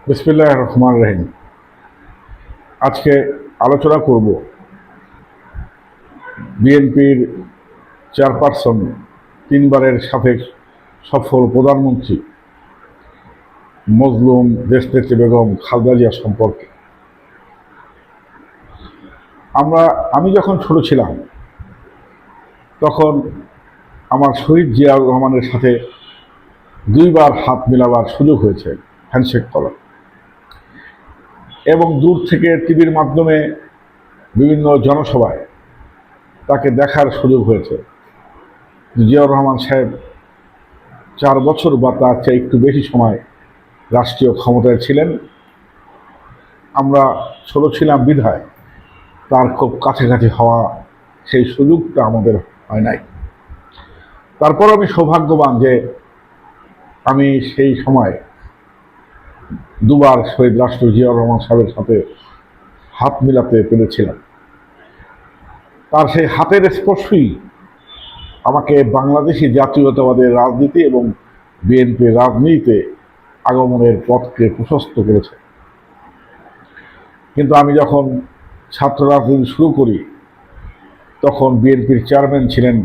বিসমিল্লাহির রহমানির রহিম। আজকে আলোচনা করব বিএনপির চেয়ারপারসন, তিনবারের সাবেক সফল প্রধানমন্ত্রী মজলুম দেশনেত্রী বেগম খালেদা জিয়া সম্পর্কে। আমি যখন ছোট ছিলাম তখন আমার শহীদ জিয়াউর রহমানের সাথে দুইবার হাত মেলাবার সুযোগ হয়েছে, হ্যান্ডশেক করার, এবং দূর থেকে টিভির মাধ্যমে বিভিন্ন জনসভায় তাকে দেখার সুযোগ হয়েছে। জিয়াউর রহমান সাহেব 4 বছর বা তার চেয়ে একটু বেশি সময় রাষ্ট্রীয় ক্ষমতায় ছিলেন। আমরা ছোট ছিলাম বিধায় তার খুব কাছাকাছি হওয়া সেই সুযোগটা আমাদের হয় নাই। তারপর আমি সৌভাগ্যবান যে আমি সেই সময় দুবার শহীদ রাষ্ট্র জিয়াউর রহমান সাহেবের সাথে হাত মিলাতে পেরেছিলাম। তার সেই হাতের স্পর্শই আমাকে বাংলাদেশি জাতীয়তাবাদের রাজনীতি এবং বিএনপির রাজনীতিতে আগমনের পথকে প্রশস্ত করেছে। কিন্তু আমি যখন ছাত্র রাজনীতি শুরু করি তখন বিএনপির চেয়ারম্যান ছিলেন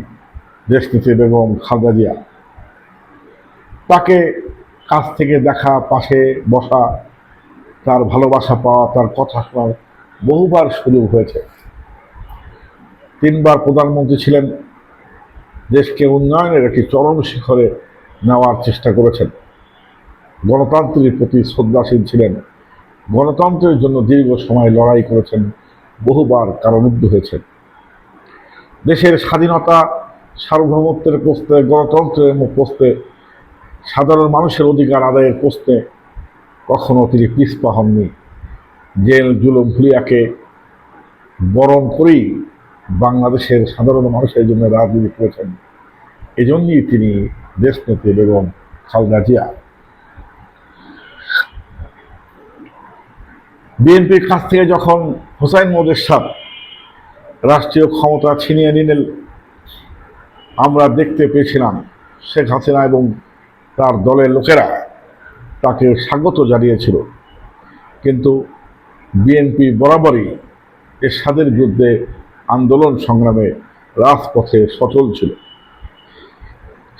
দেশনেত্রী বেগম খালেদা জিয়া। তাকে কাছ থেকে দেখা, পাশে বসা, তার ভালোবাসা পাওয়া, তার কথা শোনার বহুবার সুযোগ হয়েছে। 3বার প্রধানমন্ত্রী ছিলেন, দেশকে উন্নয়নের একটি চরম শিখরে নেওয়ার চেষ্টা করেছেন। গণতন্ত্রের প্রতি শ্রদ্ধাশীল ছিলেন, গণতন্ত্রের জন্য দীর্ঘ সময় লড়াই করেছেন, বহুবার কারারুদ্ধ হয়েছেন। দেশের স্বাধীনতা, সার্বভৌমত্বের প্রশ্নে, গণতন্ত্রের প্রশ্নে, সাধারণ মানুষের অধিকার আদায়ের প্রশ্নে কখনো তিনি পিছপা হননি। জেল জুলুম হুলিয়াকে বরণ করেই বাংলাদেশের সাধারণ মানুষের জন্য রাজনীতি করেছেন। এজন্যই তিনি দেশনেত্রী বেগম খালেদা জিয়া। বিএনপির কাছ থেকে যখন হোসাইন মোদেরসাদ রাষ্ট্রীয় ক্ষমতা ছিনিয়ে নিলেন, আমরা দেখতে পেয়েছিলাম শেখ হাসিনা এবং তার দলের লোকেরা তাকে স্বাগত জানিয়েছিল। কিন্তু বিএনপি বরাবরই এরশাদের বিরুদ্ধে আন্দোলন সংগ্রামে রাজপথে সচল ছিল।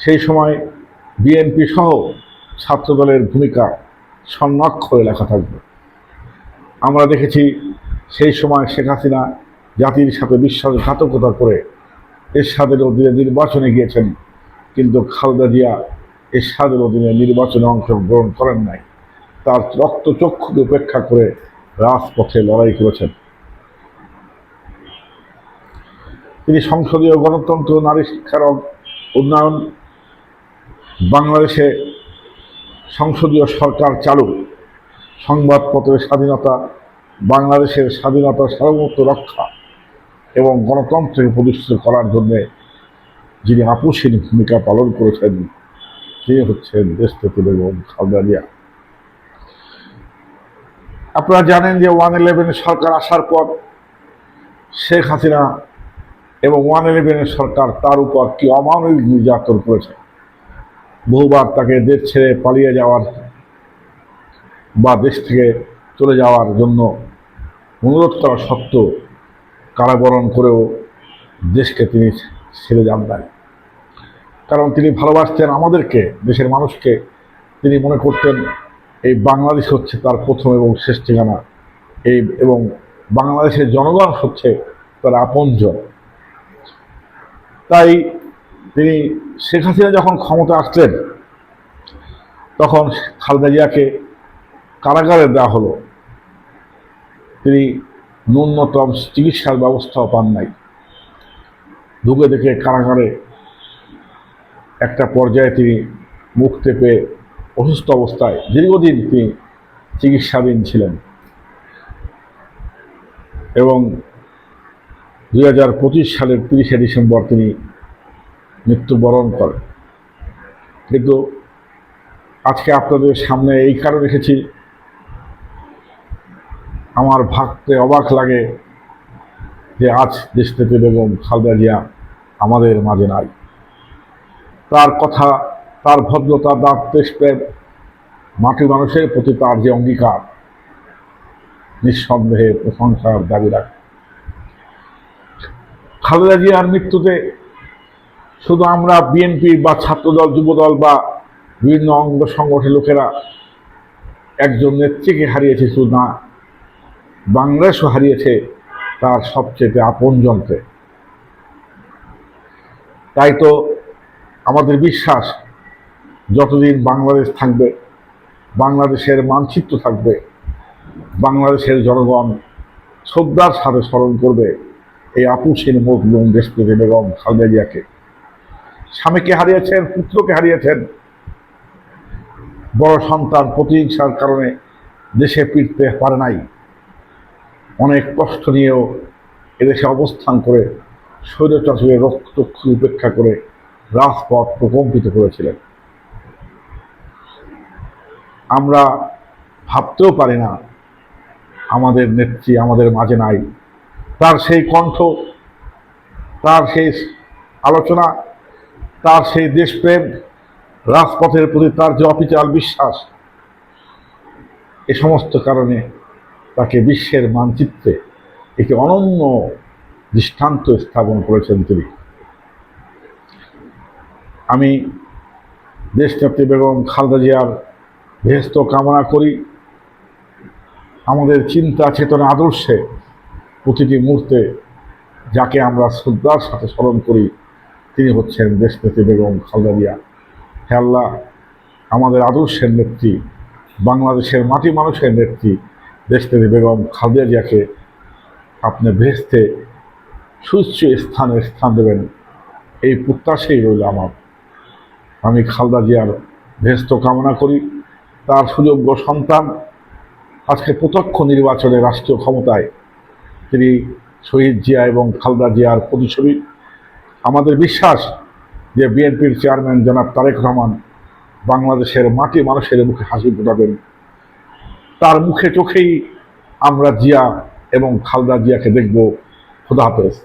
সেই সময় বিএনপি সহ ছাত্রদলের ভূমিকা স্বর্ণাক্ষরে লেখা থাকবে। আমরা দেখেছি সেই সময় শেখ হাসিনা জাতির সাথে বিশ্বাসঘাতকতা করে এরশাদের অধীনে নির্বাচনে গিয়েছেন, কিন্তু খালেদা জিয়া এরশাদের অধীনে নির্বাচনে অংশগ্রহণ করেন নাই। তার রক্তচক্ষুকে উপেক্ষা করে রাজপথে লড়াই করেছেন। তিনি সংসদীয় গণতন্ত্র, নারী শিক্ষার উন্নয়ন, বাংলাদেশে সংসদীয় সরকার চালু, সংবাদপত্রের স্বাধীনতা, বাংলাদেশের স্বাধীনতা সার্বভৌমত্ব রক্ষা এবং গণতন্ত্রকে প্রতিষ্ঠিত করার জন্য যিনি আপসহীন ভূমিকা পালন করেছেন তিনি হচ্ছেন দেশনেত্রী বেগম খালেদা জিয়া। আপনারা জানেন যে 111 সরকার আসার পর শেখ হাসিনা এবং 111 সরকার তার উপর কি অমানবিক নির্যাতন করেছে। বহুবার তাকে দেশ ছেড়ে পালিয়ে যাওয়ার বা দেশ থেকে চলে যাওয়ার জন্য অনুরোধ করা সত্ত্বেও কারাবরণ করেও দেশকে তিনি ছেড়ে যান নাই। কারণ তিনি ভালোবাসতেন আমাদেরকে, দেশের মানুষকে। তিনি মনে করতেন এই বাংলাদেশ হচ্ছে তার প্রথম এবং শেষ ঠিকানা, এবং বাংলাদেশের জনগণ হচ্ছে তার আপনজন। তাই তিনি শেখ হাসিনা যখন ক্ষমতা আসলেন তখন খালেদা জিয়াকে কারাগারে দেওয়া হলো। তিনি ন্যূনতম চিকিৎসার ব্যবস্থাও পান নাই। ঢুকে দেখে কারাগারে একটা পর্যায়ে তিনি মুক্তি পেয়ে অসুস্থ অবস্থায় দীর্ঘদিন তিনি চিকিৎসাধীন ছিলেন এবং 2025 সালের 30শে ডিসেম্বর তিনি মৃত্যুবরণ করেন। কিন্তু আজকে আপনাদের সামনে এই কারণে রেখেছি, আমার ভাবতে অবাক লাগে যে আজ দেশনেত্রী বেগম খালেদা জিয়া আমাদের মাঝে নাই। তার কথা, তার ভদ্রতা, তার দেশপ্রেম মাটির মানুষের প্রতি তার যে অঙ্গীকার, নিঃসন্দেহে প্রশংসার দাবি রাখে। খালেদা জিয়ার মৃত্যুতে শুধু আমরা বিএনপি বা ছাত্রদল, যুবদল বা বিভিন্ন অঙ্গ সংগঠনের লোকেরা একজন নেত্রীকে হারিয়েছে শুধু না, বাংলাদেশও হারিয়েছে তার সবচেয়ে আপনজনকে। তাই তো আমাদের বিশ্বাস, যতদিন বাংলাদেশ থাকবে, বাংলাদেশের মানচিত্র থাকবে, বাংলাদেশের জনগণ শ্রদ্ধার সাথে স্মরণ করবে এই আপুসীন মজলুম দেশপ্রেমী বেগম খালেদা জিয়াকে। স্বামীকে হারিয়েছেন, পুত্রকে হারিয়েছেন, বড় সন্তান প্রতিহিংসার কারণে দেশে ফিরতে পারে নাই, অনেক কষ্ট নিয়েও এদেশে অবস্থান করে স্বৈরচাষীদের রক্তচক্ষু উপেক্ষা করে রাজপথ প্রকম্পিত করেছিলেন। আমরা ভাবতেও পারি না আমাদের নেত্রী আমাদের মাঝে নাই। তার সেই কণ্ঠ, তার সেই আলোচনা, তার সেই দেশপ্রেম, রাজপথের প্রতি তার যে অবিচল বিশ্বাস, এ সমস্ত কারণে তাকে বিশ্বের মানচিত্রে একটি অনন্য দৃষ্টান্ত স্থাপন করেছেন তিনি। আমি দেশনেত্রী বেগম খালেদা জিয়ার বেহেশত কামনা করি। আমাদের চিন্তা, চেতনা, আদর্শে প্রতিটি মুহূর্তে যাকে আমরা শ্রদ্ধার সাথে স্মরণ করি তিনি হচ্ছেন দেশনেত্রী বেগম খালেদা জিয়া। হে আল্লাহ, আমাদের আদর্শের নেত্রী, বাংলাদেশের মাটি মানুষের নেত্রী দেশনেত্রী বেগম খালেদা জিয়াকে আপনি বেহেশতে সুউচ্চ স্থান দেবেন, এই প্রত্যাশাই রইল আমার। আমি খালেদা জিয়ার বেহেশত কামনা করি। তার সুযোগ্য সন্তান আজকে প্রত্যক্ষ নির্বাচনে রাষ্ট্রীয় ক্ষমতায়, তিনি শহীদ জিয়া এবং খালেদা জিয়ার প্রতিচ্ছবি। আমাদের বিশ্বাস যে বিএনপির চেয়ারম্যান জনাব তারেক রহমান বাংলাদেশের মাটি মানুষের মুখে হাসি ফোটাবেন। তার মুখে চোখেই আমরা জিয়া এবং খালেদা জিয়াকে দেখব। খোদা হাফেজ।